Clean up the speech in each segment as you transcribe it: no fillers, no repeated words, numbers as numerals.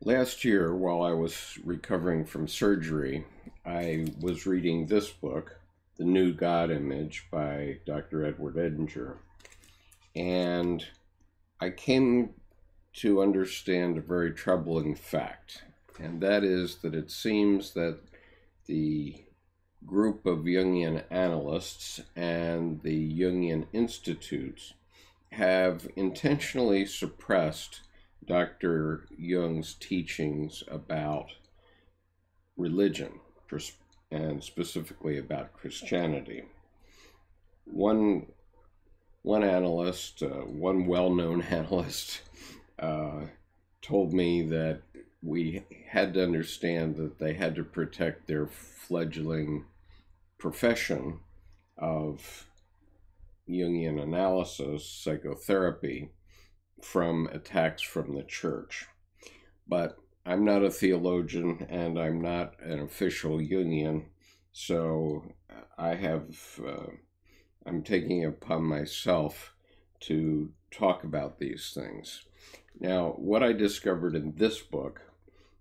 Last year, while I was recovering from surgery, I was reading this book, The New God Image by Dr. Edward Edinger, and I came to understand a very troubling fact, and that is that it seems that the group of Jungian analysts and the Jungian institutes have intentionally suppressed Dr. Jung's teachings about religion, and specifically about Christianity. One analyst, one well-known analyst, told me that we had to understand that they had to protect their fledgling profession of Jungian analysis, psychotherapy, from attacks from the church. But I'm not a theologian and I'm not an official Jungian, so I'm taking it upon myself to talk about these things. Now, what I discovered in this book,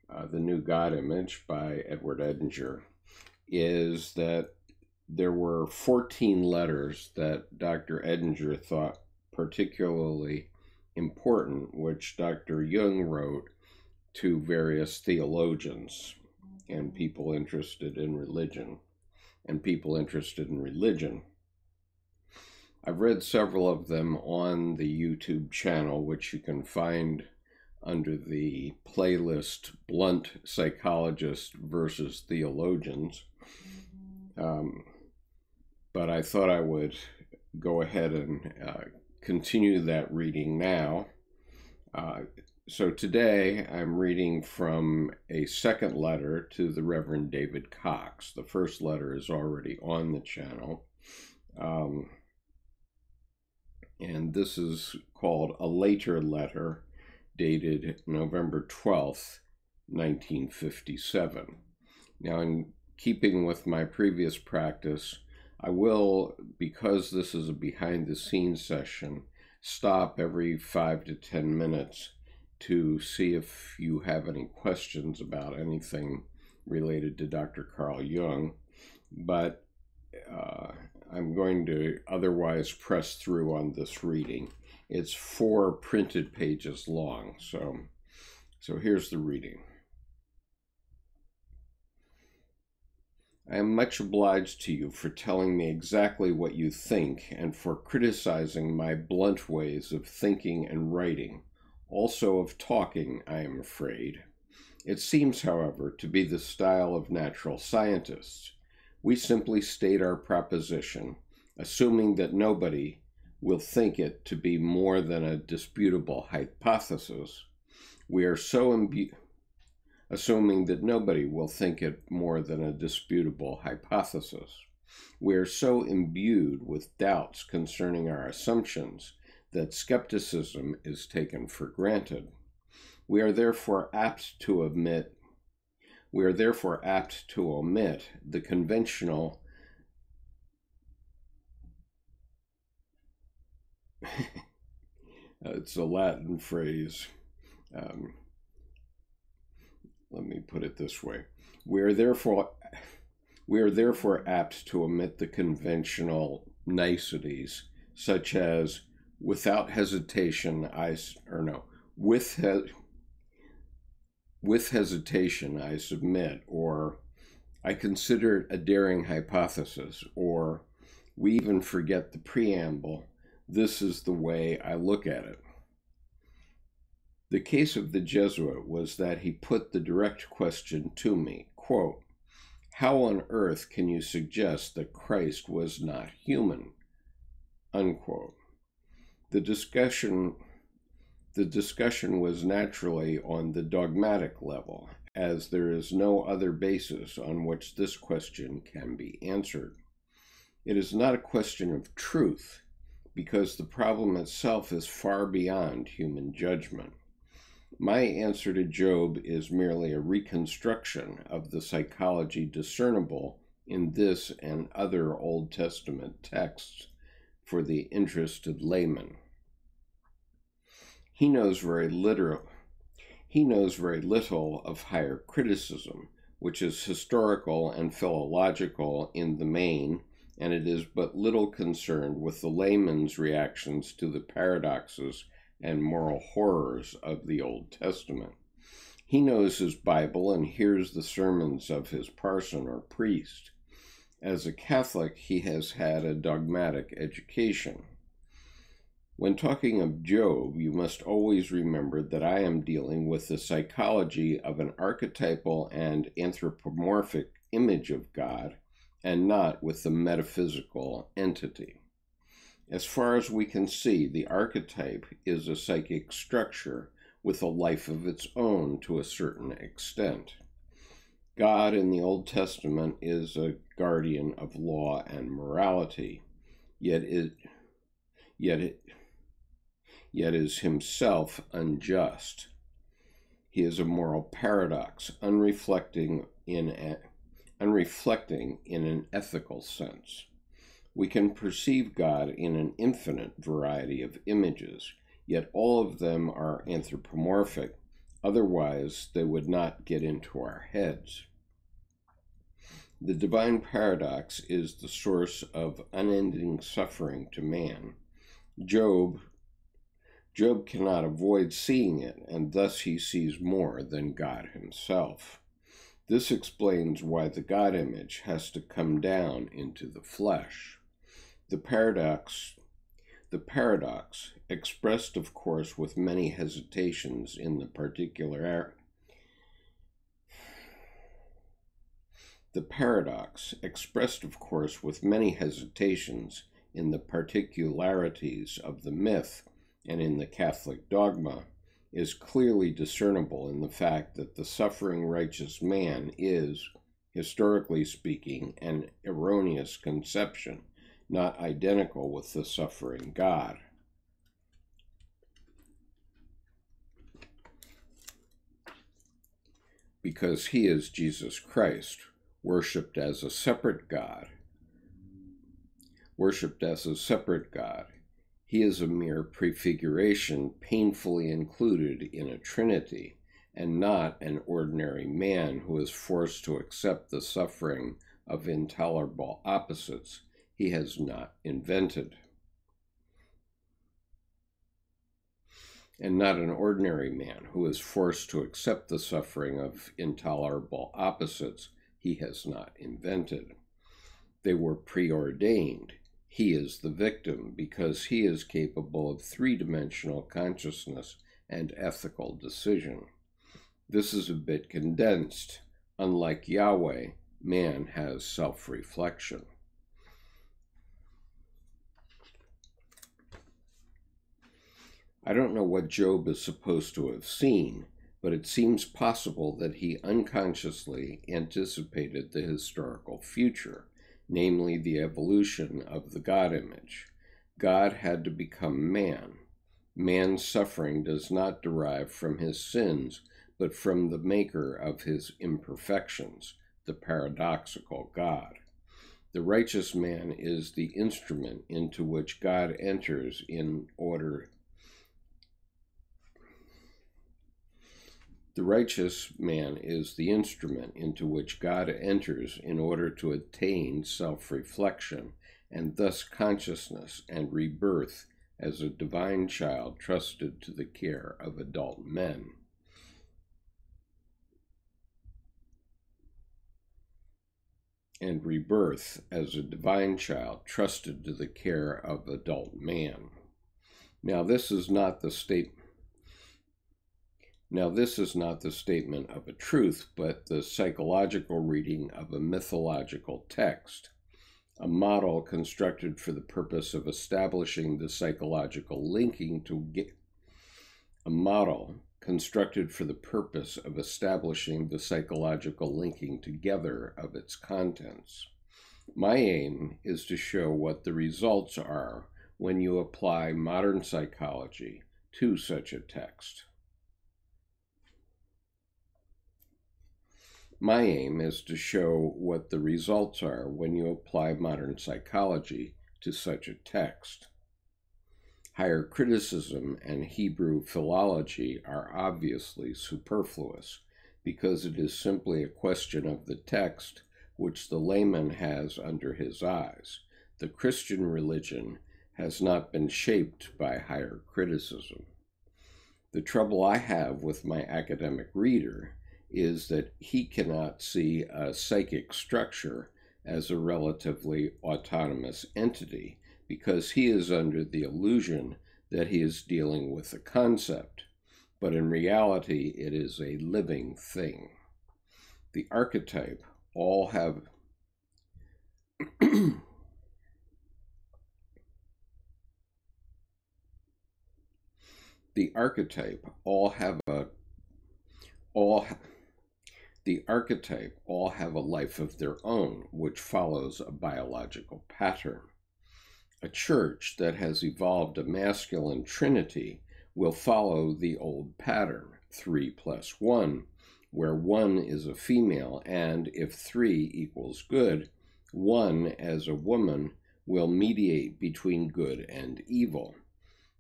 The New God Image by Edward Edinger, is that there were 14 letters that Dr. Edinger thought particularly important, which Dr. Jung wrote to various theologians and people interested in religion. I've read several of them on the YouTube channel, which you can find under the playlist Blunt Psychologists versus Theologians. But I thought I would go ahead and continue that reading now. So today I'm reading from a second letter to the Reverend David Cox. The first letter is already on the channel. And this is called A Later Letter, dated November 12th, 1957. Now, in keeping with my previous practice, I will, because this is a behind-the-scenes session, stop every 5 to 10 minutes to see if you have any questions about anything related to Dr. Carl Jung, but I'm going to otherwise press through on this reading. It's 4 printed pages long, so here's the reading. I am much obliged to you for telling me exactly what you think and for criticizing my blunt ways of thinking and writing, also of talking, I am afraid. It seems, however, to be the style of natural scientists. We simply state our proposition, assuming that nobody will think it to be more than a disputable hypothesis. We are so assuming that nobody will think it more than a disputable hypothesis. We are so imbued with doubts concerning our assumptions that skepticism is taken for granted. We are therefore apt to omit the conventional it's a Latin phrase. Let me put it this way. We are therefore apt to omit the conventional niceties, such as without hesitation, with hesitation I submit, or I consider it a daring hypothesis, or we even forget the preamble, this is the way I look at it. The case of the Jesuit was that he put the direct question to me, quote, how on earth can you suggest that Christ was not human? Unquote. The discussion was naturally on the dogmatic level, as there is no other basis on which this question can be answered. It is not a question of truth, because the problem itself is far beyond human judgment. My answer to Job is merely a reconstruction of the psychology discernible in this and other Old Testament texts for the interested layman. He knows very little He knows very little of higher criticism, which is historical and philological in the main, and it is but little concerned with the layman's reactions to the paradoxes and moral horrors of the Old Testament. He knows his Bible and hears the sermons of his parson or priest. As a Catholic, he has had a dogmatic education. When talking of Job, you must always remember that I am dealing with the psychology of an archetypal and anthropomorphic image of God, and not with the metaphysical entity. As far as we can see, the archetype is a psychic structure with a life of its own to a certain extent. God in the Old Testament is a guardian of law and morality, yet is himself unjust. He is a moral paradox, unreflecting in an ethical sense. We can perceive God in an infinite variety of images, yet all of them are anthropomorphic, otherwise they would not get into our heads. The divine paradox is the source of unending suffering to man. Job cannot avoid seeing it, and thus he sees more than God himself. This explains why the God image has to come down into the flesh. The paradox, expressed of course with many hesitations in the particularities of the myth and in the Catholic dogma, is clearly discernible in the fact that the suffering righteous man is, historically speaking, an erroneous conception, not identical with the suffering God. Because he is Jesus Christ, worshipped as a separate God. He is a mere prefiguration painfully included in a trinity, and not an ordinary man who is forced to accept the suffering of intolerable opposites he has not invented. And not an ordinary man who is forced to accept the suffering of intolerable opposites he has not invented. They were preordained. He is the victim because he is capable of three-dimensional consciousness and ethical decision. This is a bit condensed. Unlike Yahweh, man has self-reflection. I don't know what Job is supposed to have seen, but it seems possible that he unconsciously anticipated the historical future, namely the evolution of the God image. God had to become man. Man's suffering does not derive from his sins, but from the maker of his imperfections, the paradoxical God. The righteous man is the instrument into which God enters in order to attain self-reflection, and thus consciousness and rebirth as a divine child trusted to the care of adult men. Now this is not the statement of a truth, but the psychological reading of a mythological text, a model constructed for the purpose of establishing the psychological linking together of its contents. My aim is to show what the results are when you apply modern psychology to such a text. My aim is to show what the results are when you apply modern psychology to such a text. Higher criticism and Hebrew philology are obviously superfluous, because it is simply a question of the text which the layman has under his eyes. The Christian religion has not been shaped by higher criticism. The trouble I have with my academic reader is that he cannot see a psychic structure as a relatively autonomous entity, because he is under the illusion that he is dealing with a concept, but in reality it is a living thing. The archetype all have the archetype all have a life of their own, which follows a biological pattern. A church that has evolved a masculine trinity will follow the old pattern, 3 plus 1, where 1 is a female, and if 3 equals good, 1 as a woman will mediate between good and evil,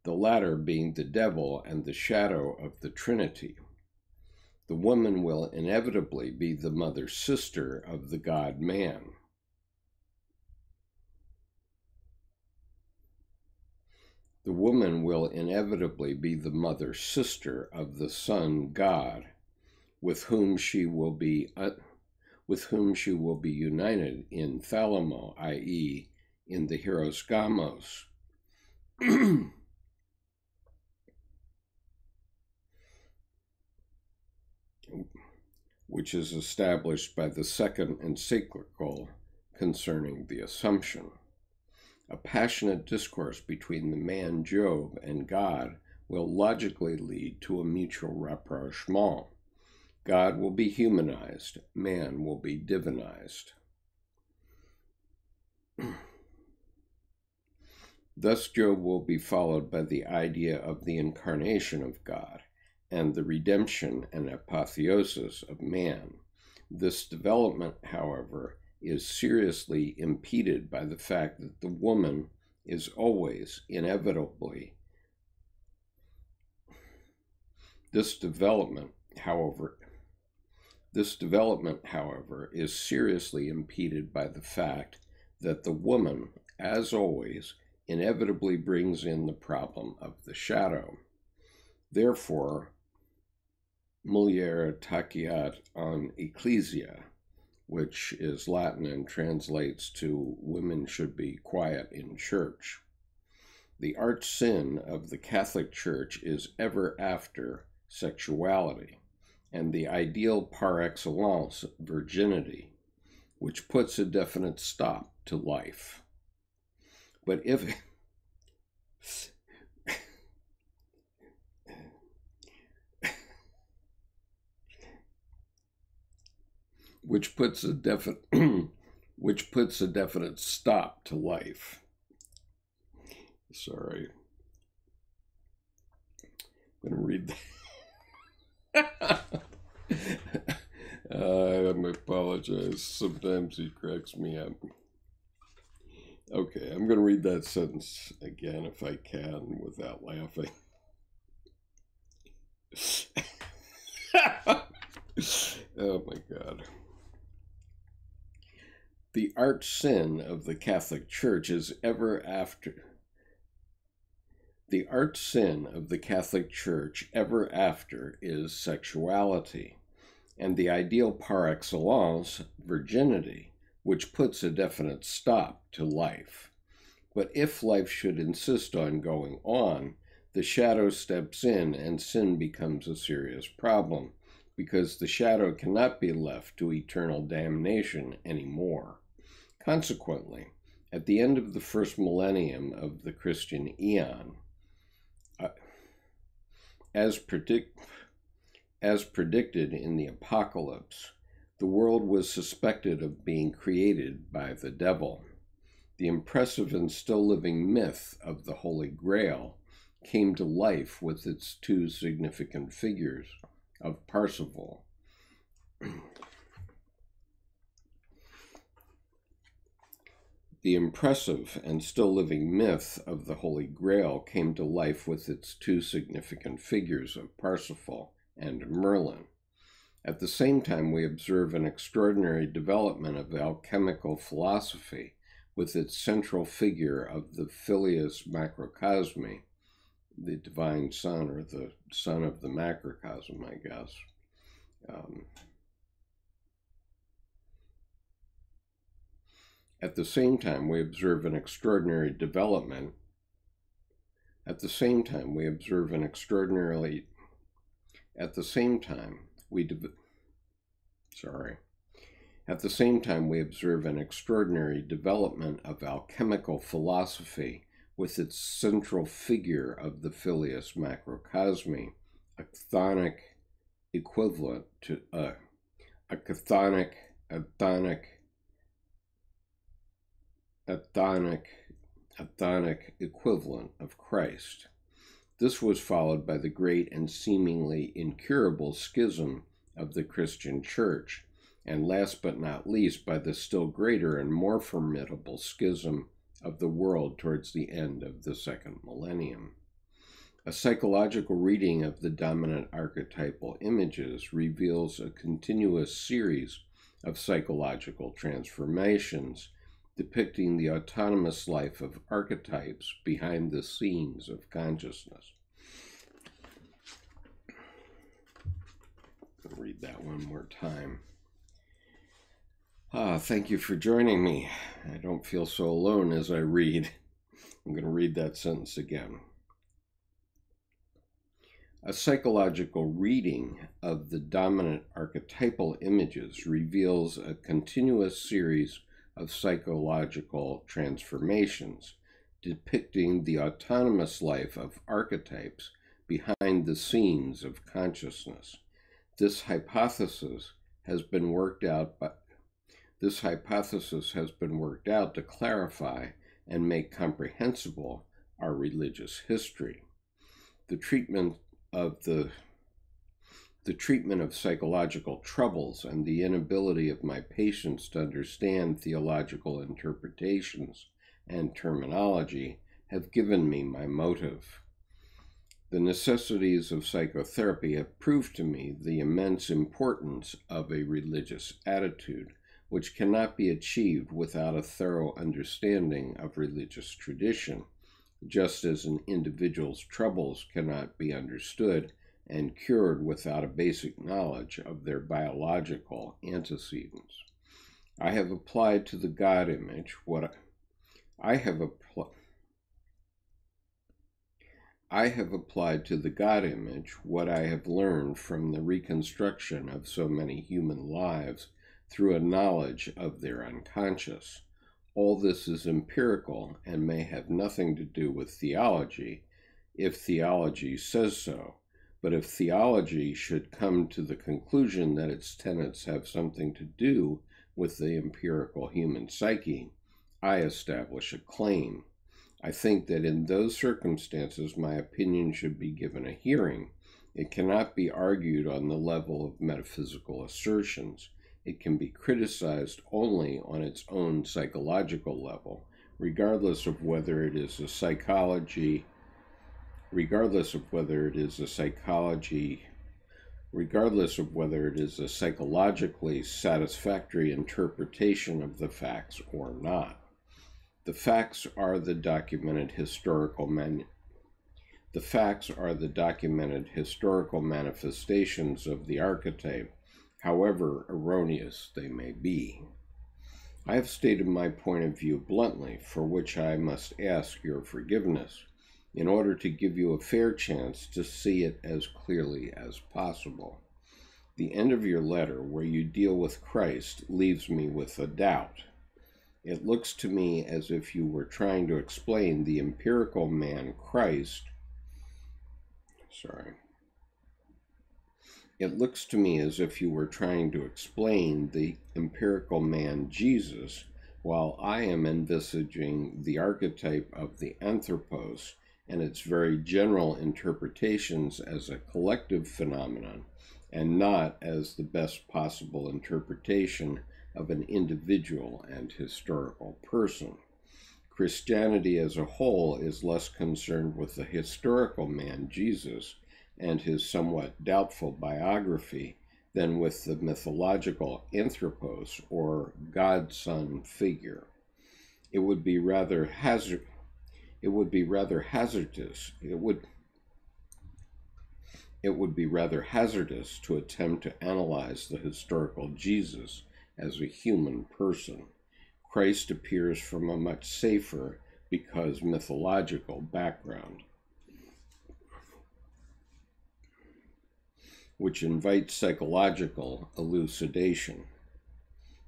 the latter being the devil and the shadow of the trinity. The woman will inevitably be the mother-sister of the God-man. The woman will inevitably be the mother-sister of the Son God, with whom she will be united in thalamo, i.e., in the hieros gamos, which is established by the second encyclical concerning the Assumption. A passionate discourse between the man Job and God will logically lead to a mutual rapprochement. God will be humanized, man will be divinized. Thus Job will be followed by the idea of the incarnation of God and the redemption and apotheosis of man. This development, however, is seriously impeded by the fact that the woman is always inevitably. This development, however, is seriously impeded by the fact that the woman, as always, inevitably brings in the problem of the shadow. Therefore, mulier taciat an ecclesia, which is Latin and translates to women should be quiet in church. The arch sin of the Catholic Church is ever after sexuality, and the ideal par excellence, virginity, which puts a definite stop to life. But if which puts a definite stop to life. Sorry. I'm going to read that. I apologize. Sometimes he cracks me up. Okay, I'm going to read that sentence again if I can without laughing. Oh my God. The arch sin of the Catholic Church is ever after. The arch sin of the Catholic Church ever after is sexuality, and the ideal par excellence, virginity, which puts a definite stop to life. But if life should insist on going on, the shadow steps in and sin becomes a serious problem, because the shadow cannot be left to eternal damnation anymore. Consequently, at the end of the first millennium of the Christian eon, as predicted in the Apocalypse, the world was suspected of being created by the devil. The impressive and still living myth of the Holy Grail came to life with its two significant figures of Parsifal. The impressive and still living myth of the Holy Grail came to life with its two significant figures of Parsifal and Merlin. At the same time, we observe an extraordinary development of alchemical philosophy with its central figure of the Filius Macrocosmi, the divine son, or the son of the macrocosm, I guess. At the same time, we observe an extraordinary development. At the same time, we observe an extraordinarily. At the same time, we At the same time, we observe an extraordinary development of alchemical philosophy with its central figure of the Filius Macrocosmi, a chthonic equivalent to a chthonic equivalent of Christ. This was followed by the great and seemingly incurable schism of the Christian Church, and last but not least by the still greater and more formidable schism of the world towards the end of the second millennium. A psychological reading of the dominant archetypal images reveals a continuous series of psychological transformations depicting the autonomous life of archetypes behind the scenes of consciousness. I'll read that one more time. Thank you for joining me. I don't feel so alone as I read. I'm going to read that sentence again. A psychological reading of the dominant archetypal images reveals a continuous series of psychological transformations depicting the autonomous life of archetypes behind the scenes of consciousness. This hypothesis has been worked out to clarify and make comprehensible our religious history. The treatment of psychological troubles and the inability of my patients to understand theological interpretations and terminology have given me my motive. The necessities of psychotherapy have proved to me the immense importance of a religious attitude, which cannot be achieved without a thorough understanding of religious tradition, just as an individual's troubles cannot be understood and cured without a basic knowledge of their biological antecedents. I have applied to the God image what I have applied to the God image what I have learned from the reconstruction of so many human lives through a knowledge of their unconscious. All this is empirical and may have nothing to do with theology, if theology says so. But if theology should come to the conclusion that its tenets have something to do with the empirical human psyche, I establish a claim. I think that in those circumstances my opinion should be given a hearing. It cannot be argued on the level of metaphysical assertions. It can be criticized only on its own psychological level, regardless of whether it is a psychologically satisfactory interpretation of the facts or not. The facts are the documented historical manifestations of the archetype, however erroneous they may be. I have stated my point of view bluntly, for which I must ask your forgiveness, in order to give you a fair chance to see it as clearly as possible. The end of your letter, where you deal with Christ, leaves me with a doubt. It looks to me as if you were trying to explain the empirical man Christ. It looks to me as if you were trying to explain the empirical man Jesus, while I am envisaging the archetype of the anthropos and its very general interpretations as a collective phenomenon, and not as the best possible interpretation of an individual and historical person. Christianity as a whole is less concerned with the historical man, Jesus, and his somewhat doubtful biography than with the mythological anthropos, or godson figure. It would be rather hazardous. It would be rather hazardous to attempt to analyze the historical Jesus as a human person. Christ appears from a much safer, because mythological, background, which invites psychological elucidation.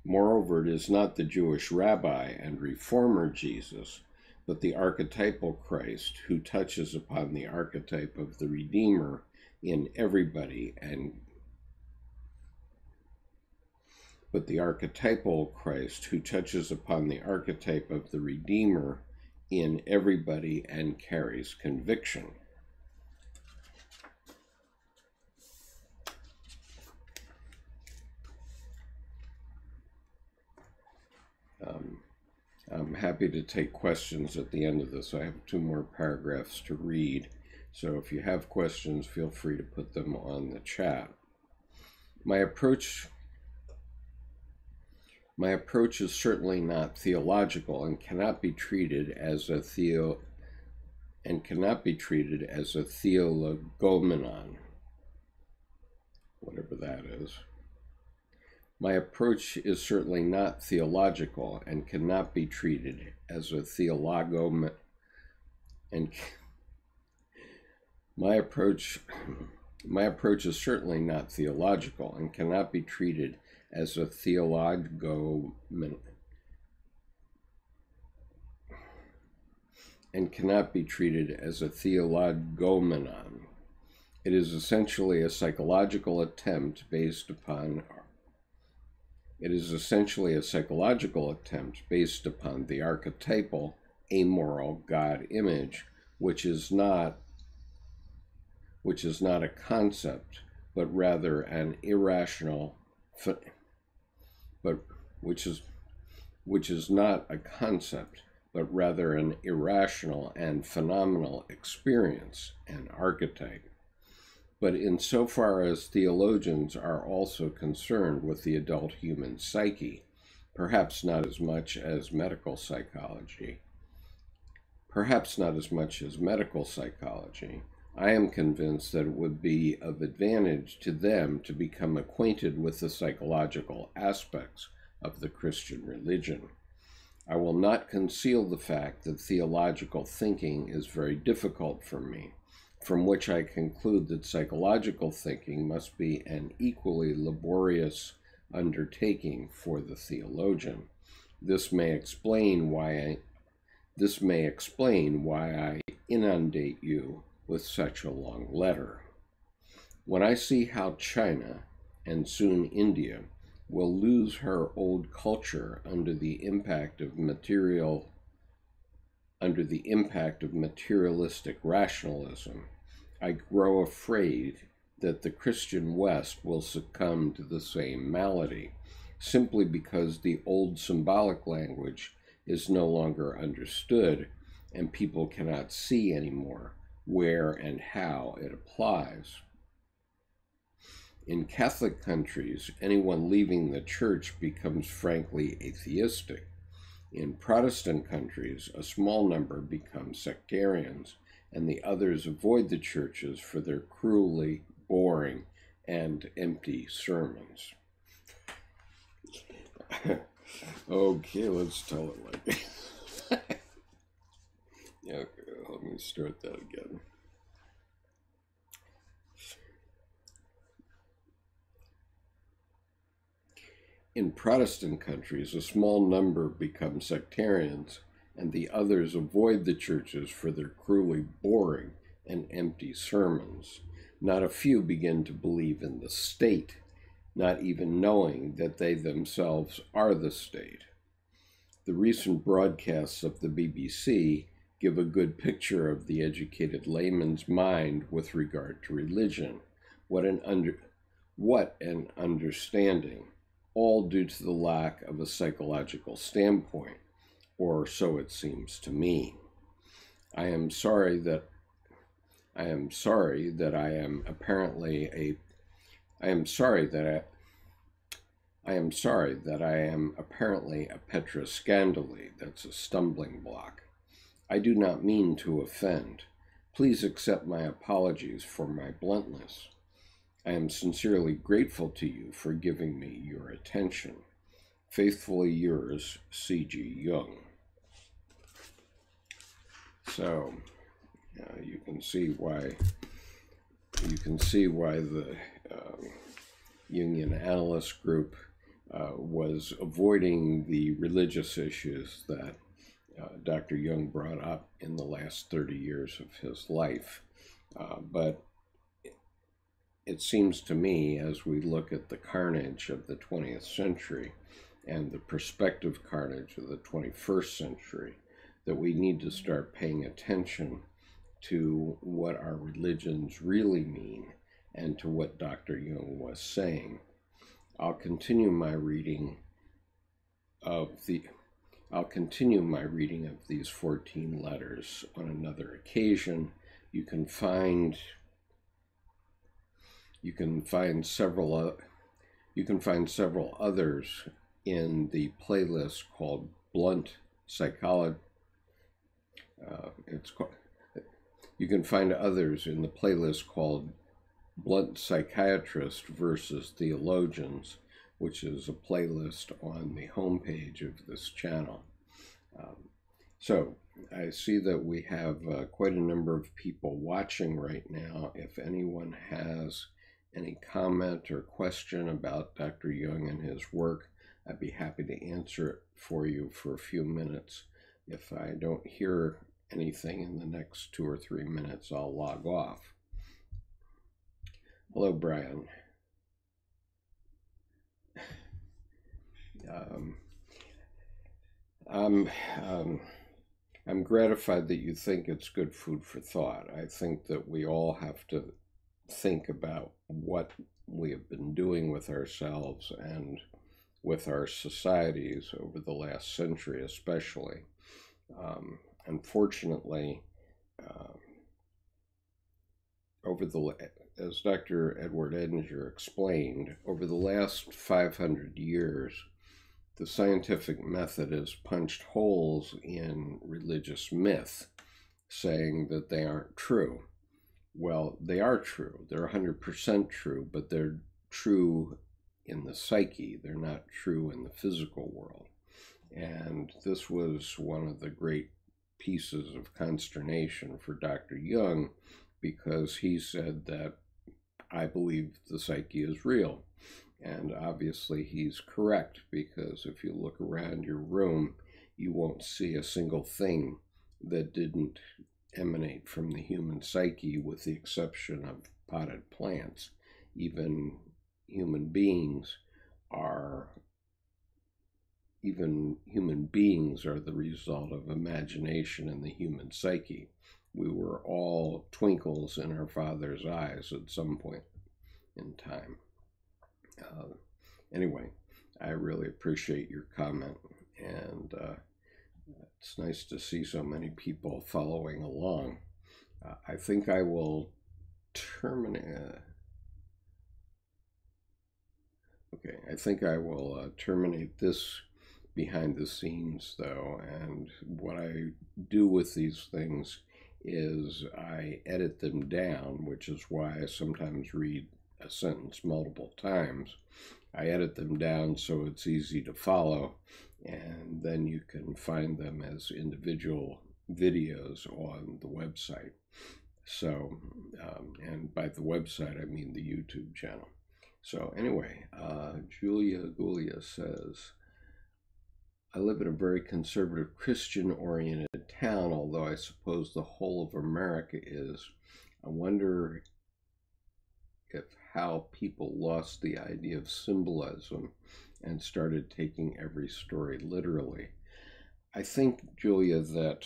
Moreover, it is not the Jewish rabbi and reformer Jesus, but the archetypal Christ who touches upon the archetype of the Redeemer in everybody and carries conviction. I'm happy to take questions at the end of this. I have 2 more paragraphs to read, so if you have questions, feel free to put them on the chat. My approach is certainly not theological and cannot be treated as a theologomenon, whatever that is. My approach is certainly not theological and cannot be treated as a My approach is certainly not theological and cannot be treated as a theologomenon. It is essentially a psychological attempt based upon the archetypal, amoral God image, which is not a concept, but rather an irrational, and phenomenal experience, an archetype. But insofar as theologians are also concerned with the adult human psyche, perhaps not as much as medical psychology, I am convinced that it would be of advantage to them to become acquainted with the psychological aspects of the Christian religion. I will not conceal the fact that theological thinking is very difficult for me, from which I conclude that psychological thinking must be an equally laborious undertaking for the theologian. This may explain why I inundate you with such a long letter. When I see how China, and soon India, will lose her old culture under the impact of materialistic rationalism, I grow afraid that the Christian West will succumb to the same malady, simply because the old symbolic language is no longer understood and people cannot see anymore where and how it applies. In Catholic countries, anyone leaving the church becomes frankly atheistic. In Protestant countries, a small number become sectarians, and the others avoid the churches for their cruelly boring and empty sermons. Okay, let's tell it like okay, let me start that again. In Protestant countries, a small number become sectarians, and the others avoid the churches for their cruelly boring and empty sermons. Not a few begin to believe in the state, not even knowing that they themselves are the state. The recent broadcasts of the BBC give a good picture of the educated layman's mind with regard to religion. What an understanding, all due to the lack of a psychological standpoint. or so it seems to me. I am sorry that I am apparently a I am sorry that I am apparently a petroscandali, that's a stumbling block. I do not mean to offend. Please accept my apologies for my bluntness. I am sincerely grateful to you for giving me your attention. Faithfully yours, C.G. Jung. So, you can see why the Jungian analyst group was avoiding the religious issues that Dr. Jung brought up in the last 30 years of his life. But it seems to me, as we look at the carnage of the 20th century and the prospective carnage of the 21st century, that we need to start paying attention to what our religions really mean and to what Dr. Jung was saying. I'll continue my reading of these 14 letters on another occasion. You can find several others in the playlist called Blunt Psychology. You can find others in the playlist called Blunt Psychiatrist versus Theologians, which is a playlist on the homepage of this channel. So I see that we have quite a number of people watching right now. If anyone has any comment or question about Dr. Jung and his work, I'd be happy to answer it for you for a few minutes. If I don't hear anything in the next 2 or 3 minutes, I'll log off. Hello, Brian. I'm gratified that you think it's good food for thought. I think that we all have to think about what we have been doing with ourselves and with our societies over the last century, especially. Unfortunately, as Dr. Edward Edinger explained, over the last 500 years, the scientific method has punched holes in religious myth, saying that they aren't true. Well, they are true. They're 100% true, but they're true in the psyche. They're not true in the physical world. And this was one of the great pieces of consternation for Dr. Jung, because he said that I believe the psyche is real. And obviously he's correct, because if you look around your room, you won't see a single thing that didn't emanate from the human psyche, with the exception of potted plants. Even human beings are the result of imagination in the human psyche. We were all twinkles in our Father's eyes at some point in time. Anyway, I really appreciate your comment, and it's nice to see so many people following along. I think I will terminate. Okay, I think I will terminate this behind the scenes, though, and what I do with these things is I edit them down, which is why I sometimes read a sentence multiple times. I edit them down so it's easy to follow, and then you can find them as individual videos on the website. So, and by the website, I mean the YouTube channel. So anyway, Julia Gulia says, I live in a very conservative, Christian-oriented town, although I suppose the whole of America is. I wonder how people lost the idea of symbolism and started taking every story literally. I think, Julia, that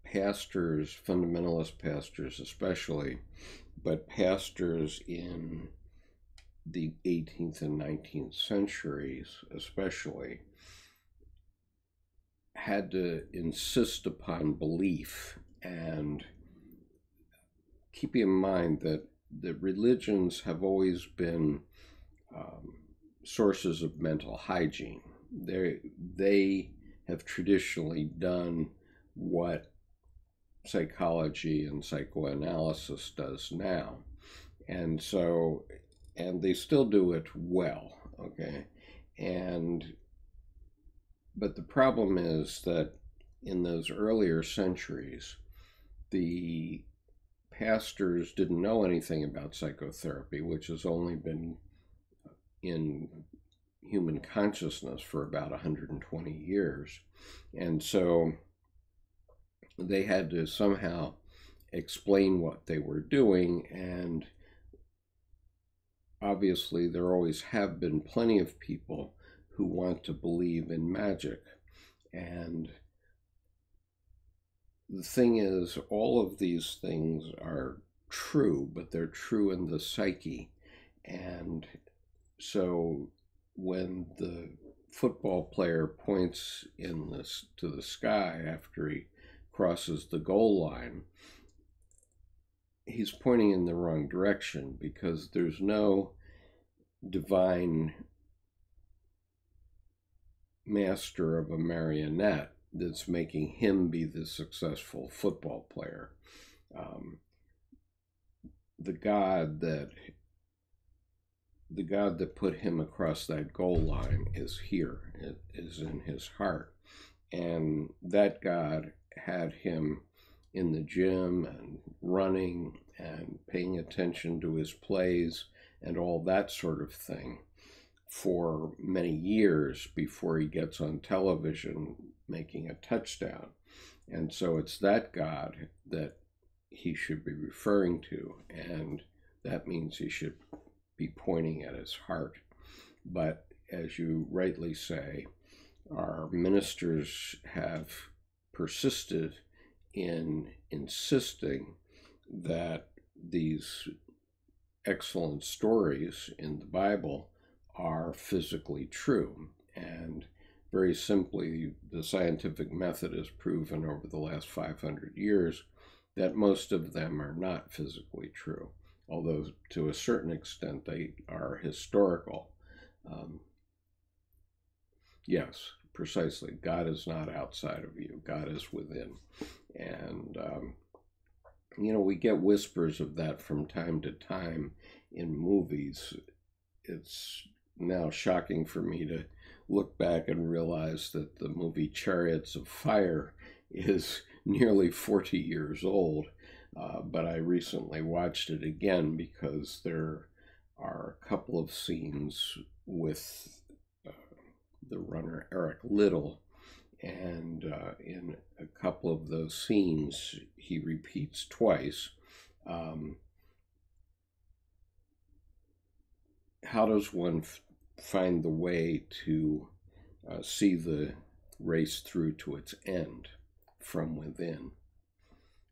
pastors, fundamentalist pastors especially, but pastors in the 18th and 19th centuries especially, had to insist upon belief. And keep in mind that the religions have always been sources of mental hygiene. They have traditionally done what psychology and psychoanalysis does now. And so, and they still do it well, okay? But the problem is that in those earlier centuries, the pastors didn't know anything about psychotherapy, which has only been in human consciousness for about 120 years. And so they had to somehow explain what they were doing. And obviously, there always have been plenty of people who want to believe in magic. And the thing is, all of these things are true, but they're true in the psyche. And so when the football player points to the sky after he crosses the goal line, he's pointing in the wrong direction, because there's no divine master of a marionette that's making him be the successful football player. The God that put him across that goal line is here. It is in his heart. And that God had him in the gym and running and paying attention to his plays and all that sort of thing for many years before he gets on television making a touchdown. And so it's that God that he should be referring to, and that means he should be pointing at his heart. But as you rightly say, our ministers have persisted in insisting that these excellent stories in the Bible are physically true. And very simply, the scientific method has proven over the last 500 years that most of them are not physically true, although to a certain extent they are historical. Yes, precisely. God is not outside of you. God is within. And, we get whispers of that from time to time in movies. It's now shocking for me to look back and realize that the movie Chariots of Fire is nearly 40 years old. But I recently watched it again because there are a couple of scenes with the runner Eric Liddell, and in a couple of those scenes he repeats twice. How does one find the way to see the race through to its end from within?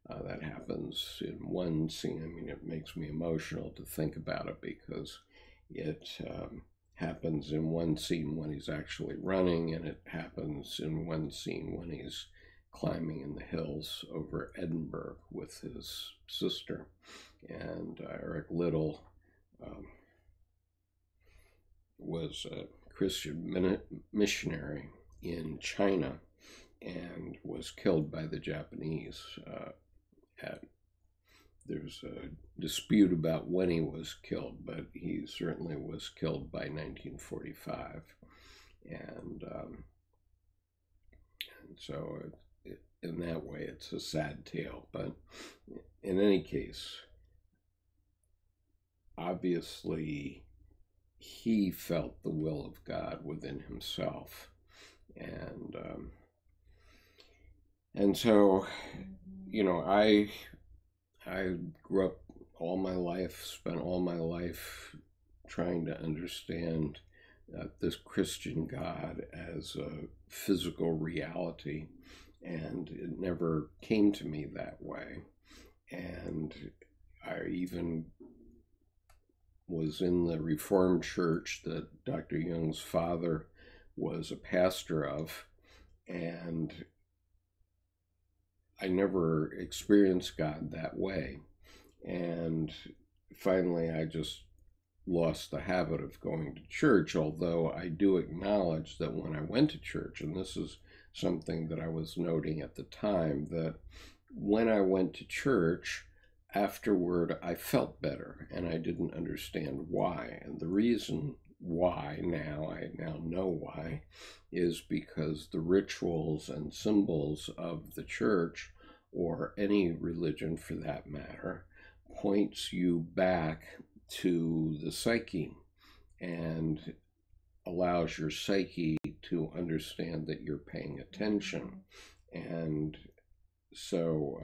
That happens in one scene. I mean, it makes me emotional to think about it, because it happens in one scene when he's actually running, and it happens in one scene when he's climbing in the hills over Edinburgh with his sister. And Eric Liddell was a Christian missionary in China and was killed by the Japanese. There's a dispute about when he was killed, but he certainly was killed by 1945. And so in that way, it's a sad tale. But in any case, obviously, he felt the will of God within himself. And so, I grew up all my life, spent all my life trying to understand this Christian God as a physical reality, and it never came to me that way. And I even was in the Reformed church that Dr. Jung's father was a pastor of, And I never experienced God that way. And finally, I just lost the habit of going to church, although I do acknowledge that when I went to church, and this is something that I was noting at the time, that when I went to church, afterward I felt better, and I didn't understand why. And the reason why I now know why, is because the rituals and symbols of the church, or any religion for that matter, points you back to the psyche and allows your psyche to understand that you're paying attention. And so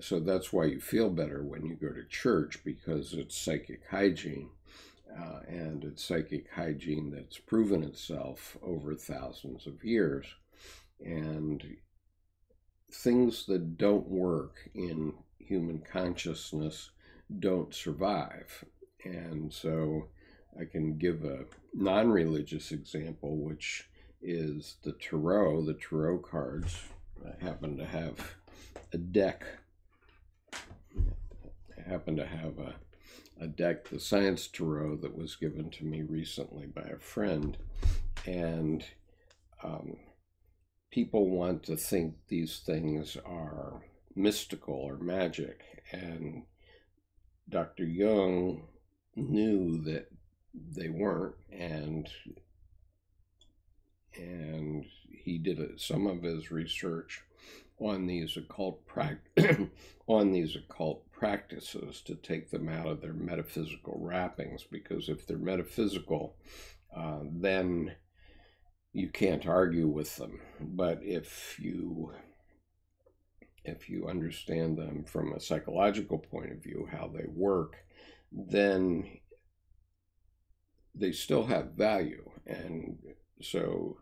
so that's why you feel better when you go to church, because it's psychic hygiene. And it's psychic hygiene that's proven itself over thousands of years. And things that don't work in human consciousness don't survive. And so I can give a non-religious example, which is the tarot. The tarot cards. I happen to have a deck. I happen to have a deck, the Science Tarot, that was given to me recently by a friend. And people want to think these things are mystical or magic. And Dr. Jung knew that they weren't, and he did some of his research on these occult practices to take them out of their metaphysical wrappings, because if they're metaphysical, then you can't argue with them. But if you understand them from a psychological point of view, how they work, then they still have value. And so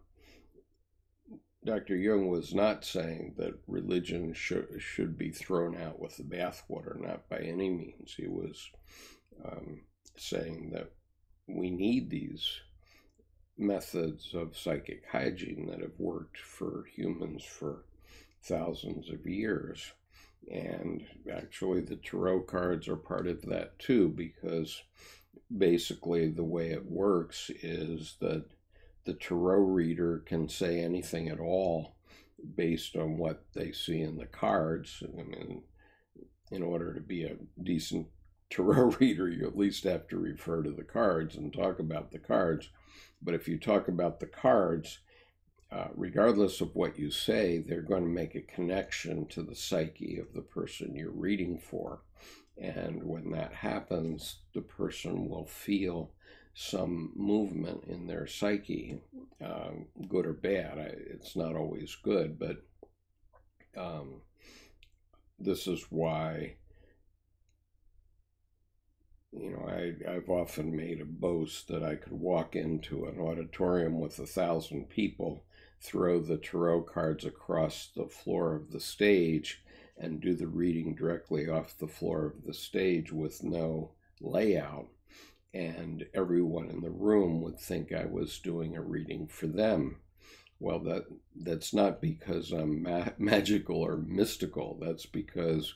Dr. Jung was not saying that religion should be thrown out with the bathwater, not by any means. He was saying that we need these methods of psychic hygiene that have worked for humans for thousands of years. And actually the tarot cards are part of that too, because basically the way it works is that the tarot reader can say anything at all based on what they see in the cards. I mean, in order to be a decent tarot reader, you at least have to refer to the cards and talk about the cards. But if you talk about the cards, regardless of what you say, they're going to make a connection to the psyche of the person you're reading for. And when that happens, the person will feel some movement in their psyche, good or bad. It's not always good, but this is why, I've often made a boast that I could walk into an auditorium with 1,000 people, throw the tarot cards across the floor of the stage, and do the reading directly off the floor of the stage with no layout. And everyone in the room would think I was doing a reading for them. Well, that's not because I'm magical or mystical. That's because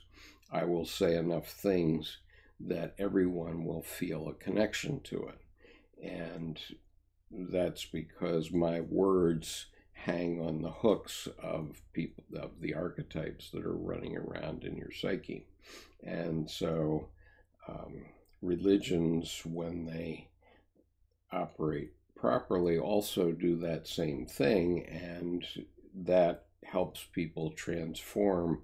I will say enough things that everyone will feel a connection to it. And that's because my words hang on the hooks of the archetypes that are running around in your psyche. And so religions, when they operate properly, also do that same thing, and that helps people transform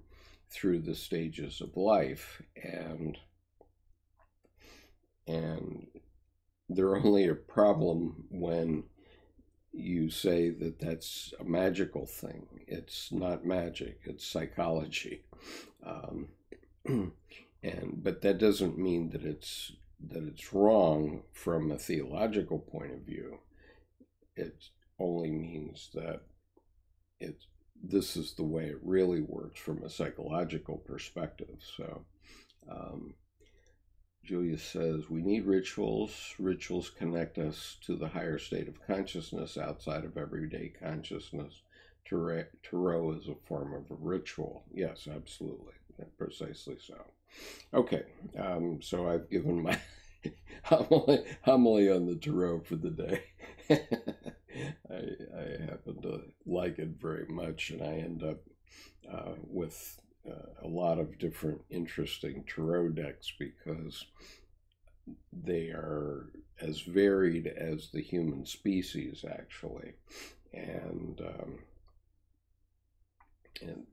through the stages of life. And they're only a problem when you say that that's a magical thing. It's not magic, it's psychology. But that doesn't mean that it's wrong from a theological point of view. It only means that this is the way it really works from a psychological perspective. So Julia says, we need rituals. Rituals connect us to the higher state of consciousness outside of everyday consciousness. Tarot is a form of a ritual. Yes, absolutely. Precisely so. Okay, so I've given my homily on the tarot for the day. I happen to like it very much, and I end up with a lot of different interesting tarot decks because they are as varied as the human species, actually. And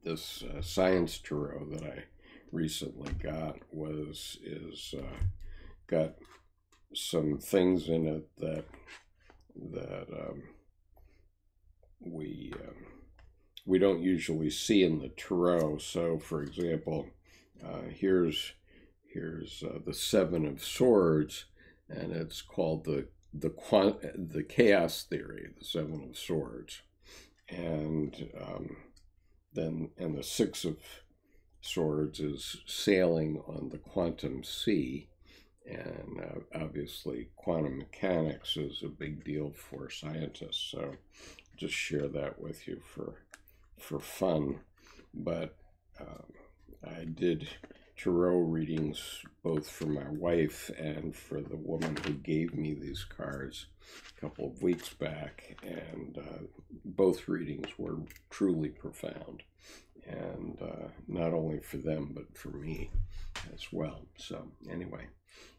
this science tarot that I recently got got some things in it that we don't usually see in the tarot. So, for example, here's the Seven of Swords, and it's called the chaos theory, the Seven of Swords, and the Six of Swords is sailing on the quantum sea. And obviously, quantum mechanics is a big deal for scientists. So, just share that with you for fun. But I did tarot readings both for my wife and for the woman who gave me these cards a couple of weeks back, and both readings were truly profound, and not only for them but for me as well. So anyway,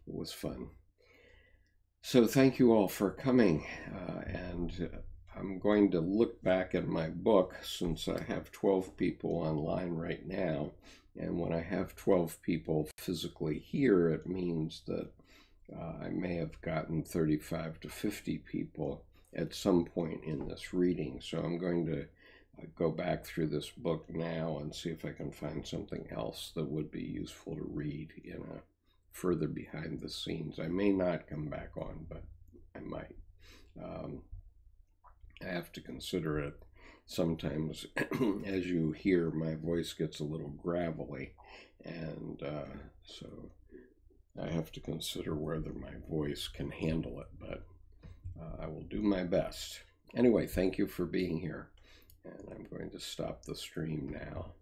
it was fun. So thank you all for coming, and I'm going to look back at my book since I have 12 people online right now. And when I have 12 people physically here, it means that I may have gotten 35 to 50 people at some point in this reading. So I'm going to go back through this book now and see if I can find something else that would be useful to read in a further behind the scenes. I may not come back on, but I might. I have to consider it. Sometimes, as you hear, my voice gets a little gravelly, and so I have to consider whether my voice can handle it, but I will do my best. Anyway, thank you for being here, and I'm going to stop the stream now.